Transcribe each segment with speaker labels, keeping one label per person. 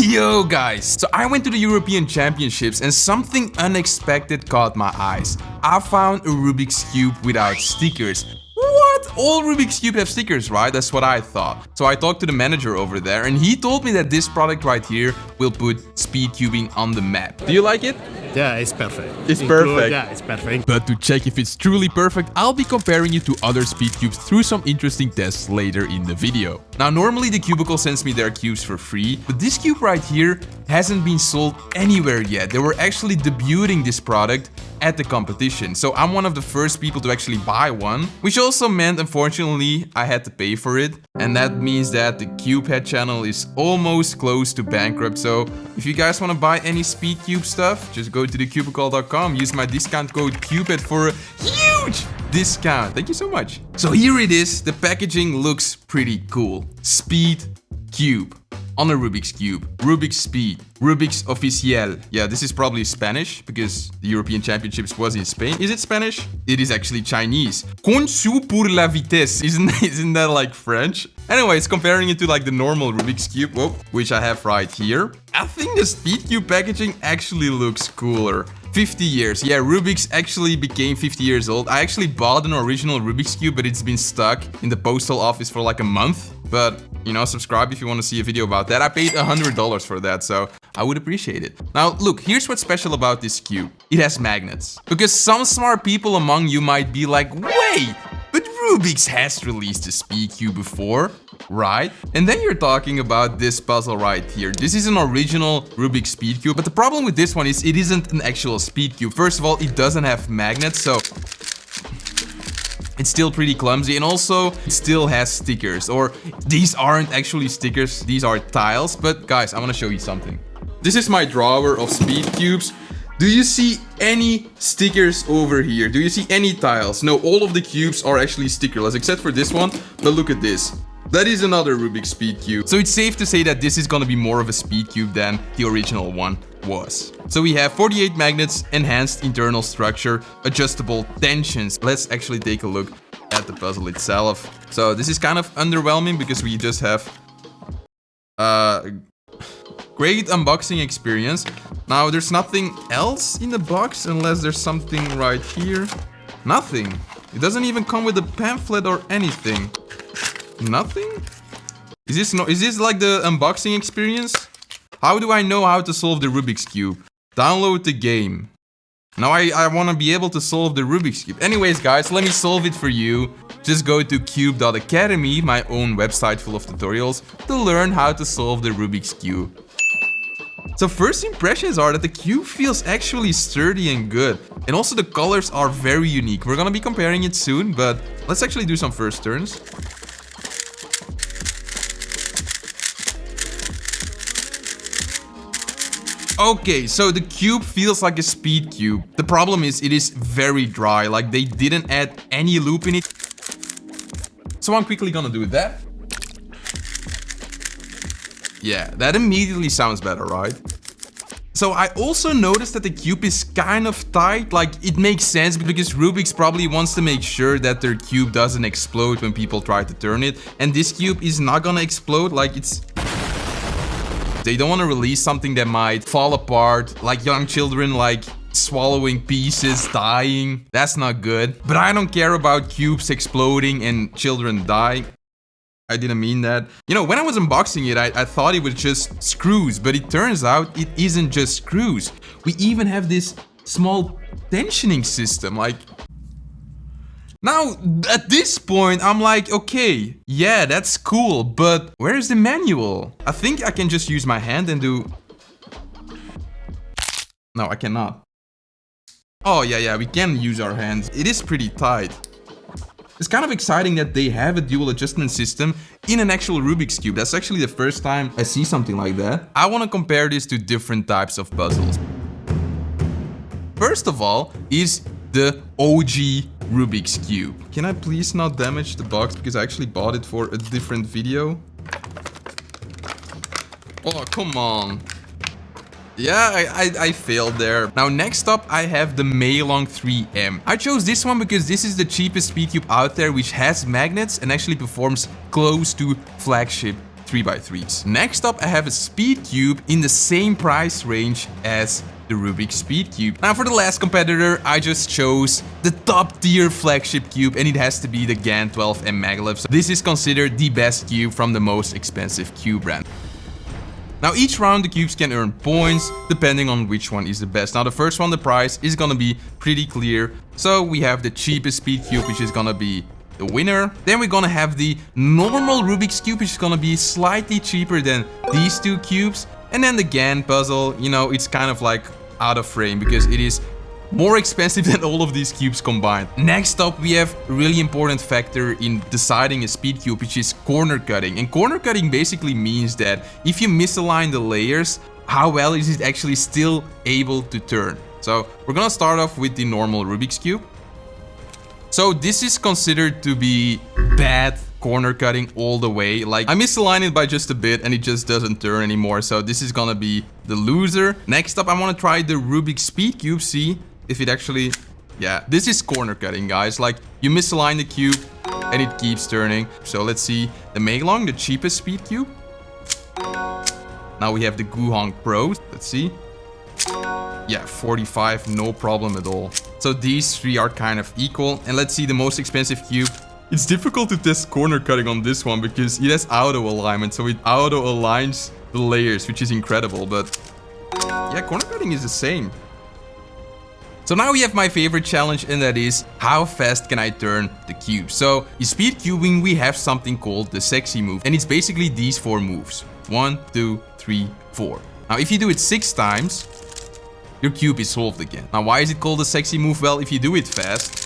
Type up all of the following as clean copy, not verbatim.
Speaker 1: Yo guys, so I went to the European Championships and something unexpected caught my eyes. I found a Rubik's Cube without stickers. What? All Rubik's Cube have stickers, right? That's what I thought. So I talked to the manager over there and he told me that this product right here will put speed cubing on the map. Do you like it?
Speaker 2: Yeah, it's perfect.
Speaker 1: It's perfect.
Speaker 2: Yeah, it's perfect.
Speaker 1: But to check if it's truly perfect, I'll be comparing it to other speed cubes through some interesting tests later in the video. Now, normally the Cubicle sends me their cubes for free, but this cube right here hasn't been sold anywhere yet. They were actually debuting this product at the competition. So I'm one of the first people to actually buy one, which also meant, unfortunately, I had to pay for it. And that means that the Cubehead channel is almost close to bankrupt. So if you guys want to buy any speed cube stuff, just go to thecubicle.com, use my discount code CUBEHEAD for a huge discount. Thank you so much. So here it is. The packaging looks pretty cool. Speed Cube. On a Rubik's Cube, Rubik's Speed, Rubik's Oficial. Yeah, this is probably Spanish because the European Championships was in Spain. Is it Spanish? It is actually Chinese. Conçu pour la vitesse. Isn't that like French? Anyways, comparing it to like the normal Rubik's Cube, which I have right here. I think the Speed Cube packaging actually looks cooler. 50 years. Yeah, Rubik's actually became 50 years old. I actually bought an original Rubik's Cube, but it's been stuck in the postal office for like a month. But, you know, subscribe if you want to see a video about that. I paid $100 for that, so I would appreciate it. Now, look, here's what's special about this cube. It has magnets. Because some smart people among you might be like, wait, but Rubik's has released a Speed Cube before, right? And then you're talking about this puzzle right here. This is an original Rubik's Speed Cube, but the problem with this one is it isn't an actual Speed Cube. First of all, it doesn't have magnets, so it's still pretty clumsy, and also it still has stickers, or these aren't actually stickers, these are tiles. But guys, I want to show you something. This is my drawer of speed cubes. Do you see any stickers over here? Do you see any tiles? No, all of the cubes are actually stickerless except for this one, but look at this. That is another Rubik's Speed Cube. So it's safe to say that this is gonna be more of a Speed Cube than the original one was. So we have 48 magnets, enhanced internal structure, adjustable tensions. Let's actually take a look at the puzzle itself. So this is kind of underwhelming because we just have great unboxing experience. Now there's nothing else in the box unless there's something right here. Nothing. It doesn't even come with a pamphlet or anything. Nothing? Is this like the unboxing experience? How do I know how to solve the Rubik's Cube? Download the game. Now I want to be able to solve the Rubik's Cube. Anyways, guys, let me solve it for you. Just go to cube.academy, my own website full of tutorials, to learn how to solve the Rubik's Cube. So first impressions are that the cube feels actually sturdy and good. And also the colors are very unique. We're gonna be comparing it soon, but let's actually do some first turns. Okay, so the cube feels like a speed cube. The problem is it is very dry, like they didn't add any loop in it. So I'm quickly gonna do that. Yeah, that immediately sounds better, right? So I also noticed that the cube is kind of tight. Like, it makes sense because Rubik's probably wants to make sure that their cube doesn't explode when people try to turn it. And this cube is not gonna explode, like it's... They don't want to release something that might fall apart, like young children, like swallowing pieces, dying. That's not good. But I don't care about cubes exploding and children dying. I didn't mean that. You know, when I was unboxing it, I thought it was just screws, but it turns out it isn't just screws. We even have this small tensioning system, like... Now, at this point, I'm like, okay, yeah, that's cool, but where's the manual? I think I can just use my hand and do... No, I cannot. Oh, yeah, we can use our hands. It is pretty tight. It's kind of exciting that they have a dual adjustment system in an actual Rubik's Cube. That's actually the first time I see something like that. I want to compare this to different types of puzzles. First of all is the OG Rubik's Cube. Can I please not damage the box because I actually bought it for a different video? Oh, come on. Yeah, I failed there. Now, next up, I have the Meilong 3M. I chose this one because this is the cheapest speed cube out there, which has magnets and actually performs close to flagship 3x3s. Next up, I have a speed cube in the same price range as the Rubik Speed Cube. Now for the last competitor, I just chose the top tier flagship cube, and it has to be the GAN 12M maglev. So this is considered the best cube from the most expensive cube brand. Now each round the cubes can earn points depending on which one is the best. Now the first one, the price is gonna be pretty clear. So we have the cheapest speed cube, which is gonna be the winner. Then we're gonna have the normal Rubik's Cube, which is gonna be slightly cheaper than these two cubes. And then the GAN puzzle, you know, it's kind of like out of frame because it is more expensive than all of these cubes combined. Next up, we have a really important factor in deciding a speed cube, which is corner cutting. And corner cutting basically means that if you misalign the layers, how well is it actually still able to turn? So we're gonna start off with the normal Rubik's Cube. So this is considered to be bad corner cutting all the way. Like, I misaligned it by just a bit and it just doesn't turn anymore. So this is gonna be the loser. Next up, I wanna try the Rubik Speed Cube, see if it actually, yeah, this is corner cutting, guys. Like, you misalign the cube and it keeps turning. So let's see the Meilong, the cheapest speed cube. Now we have the Guhong Pro. Let's see. Yeah, 45, no problem at all. So these three are kind of equal. And let's see the most expensive cube. It's difficult to test corner cutting on this one because it has auto alignment. So it auto aligns the layers, which is incredible. But yeah, corner cutting is the same. So now we have my favorite challenge, and that is how fast can I turn the cube. So in speed cubing, we have something called the sexy move, and it's basically these 4 moves. 1, 2, 3, 4. Now if you do it 6 times, your cube is solved again. Now why is it called a sexy move? Well, if you do it fast,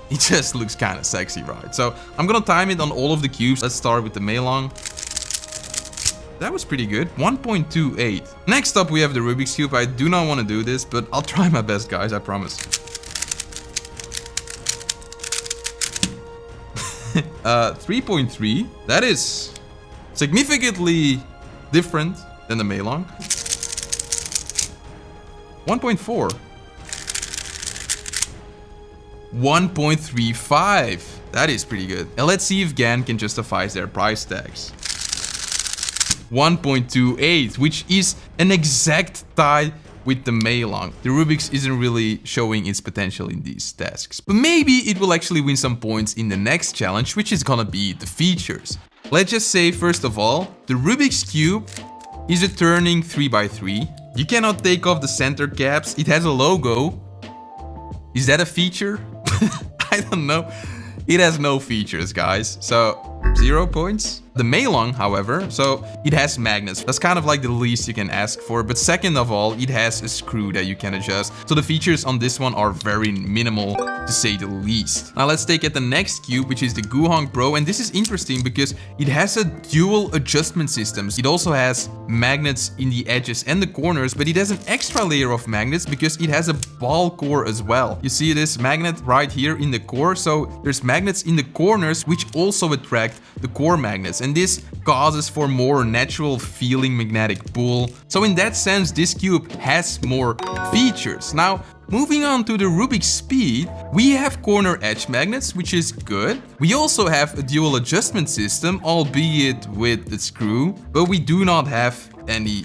Speaker 1: it just looks kind of sexy, right? So I'm gonna time it on all of the cubes. Let's start with the Meilong. That was pretty good. 1.28. Next up, we have the Rubik's Cube. I do not want to do this, but I'll try my best, guys. I promise. 3.3. That is significantly different than the Meilong. 1.4. 1.35. That is pretty good. And let's see if GAN can justify their price tags. 1.28, which is an exact tie with the Meilong. The Rubik's isn't really showing its potential in these tasks. But maybe it will actually win some points in the next challenge, which is gonna be the features. Let's just say, first of all, the Rubik's Cube is a turning 3x3. You cannot take off the center caps. It has a logo. Is that a feature? I don't know. It has no features, guys. So 0 points. The Meilong, however, so it has magnets. That's kind of like the least you can ask for. But second of all, it has a screw that you can adjust. So the features on this one are very minimal, to say the least. Now let's take at the next cube, which is the Guhong Pro. And this is interesting because it has a dual adjustment system. It also has magnets in the edges and the corners, but it has an extra layer of magnets because it has a ball core as well. You see this magnet right here in the core. So there's magnets in the corners which also attract the core magnets. And this causes for more natural feeling magnetic pull. So in that sense, this cube has more features. Now, moving on to the Rubik's Speed, we have corner edge magnets, which is good. We also have a dual adjustment system, albeit with the screw, but we do not have any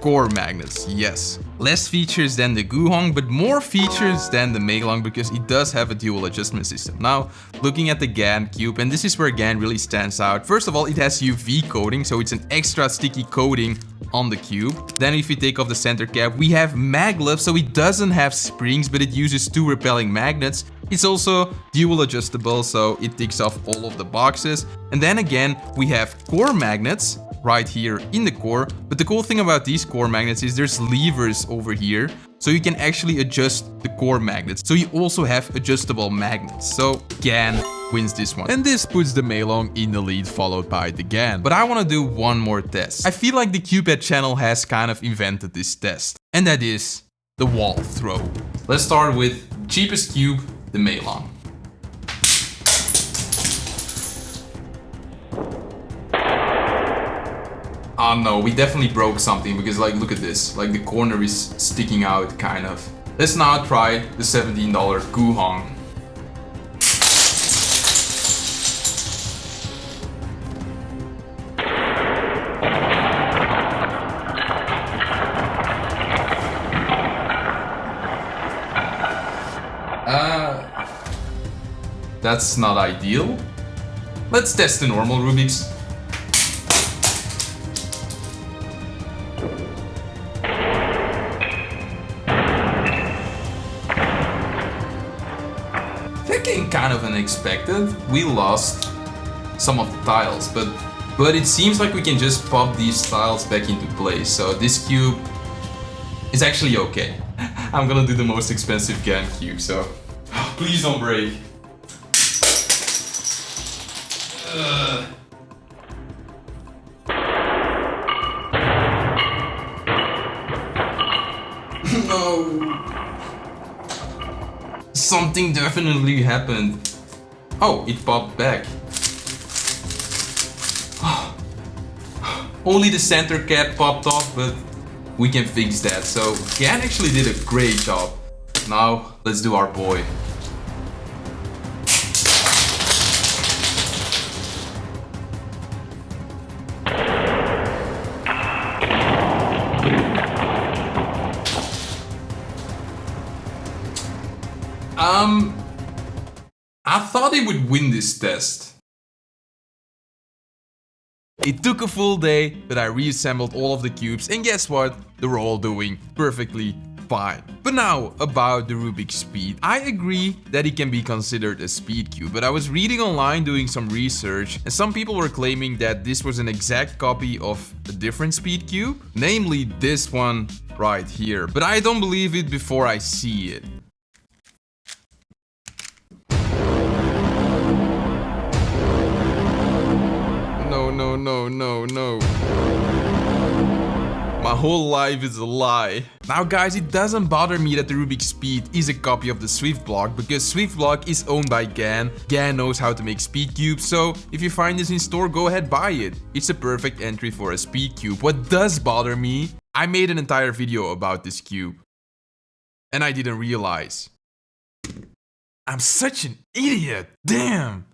Speaker 1: core magnets. Yes, less features than the Guhong, but more features than the Meilong because it does have a dual adjustment system. Now, looking at the GAN cube, and this is where GAN really stands out. First of all, it has UV coating, so it's an extra sticky coating on the cube. Then if you take off the center cap, we have maglev, so it doesn't have springs, but it uses 2 repelling magnets. It's also dual adjustable, so it ticks off all of the boxes. And then again, we have core magnets right here in the core. But the cool thing about these core magnets is there's levers over here, so you can actually adjust the core magnets. So you also have adjustable magnets. So GAN wins this one. And this puts the Meilong in the lead, followed by the GAN. But I want to do one more test. I feel like the Cuphead channel has kind of invented this test, and that is the wall throw. Let's start with cheapest cube, the Meilong. Oh no, we definitely broke something because, like, look at this. Like, the corner is sticking out, kind of. Let's now try the $17 Guhong. That's not ideal. Let's test the normal Rubik's. That came kind of unexpected. We lost some of the tiles, but it seems like we can just pop these tiles back into place. So this cube is actually okay. I'm gonna do the most expensive GAN cube, so please don't break. No. Something definitely happened. Oh, it popped back. Only the center cap popped off, but we can fix that. So GAN actually did a great job. Now let's do our boy. I thought he would win this test. It took a full day, but I reassembled all of the cubes, and guess what? They were all doing perfectly fine. But now, about the Rubik's Speed. I agree that it can be considered a speed cube, but I was reading online doing some research, and some people were claiming that this was an exact copy of a different speed cube, namely this one right here. But I don't believe it before I see it. No. My whole life is a lie. Now guys, it doesn't bother me that the Rubik's Speed is a copy of the Swift block, because Swift block is owned by GAN. GAN knows how to make speed cubes, so if you find this in store, go ahead, buy it. It's a perfect entry for a speed cube. What does bother me, I made an entire video about this cube, and I didn't realize. I'm such an idiot, damn.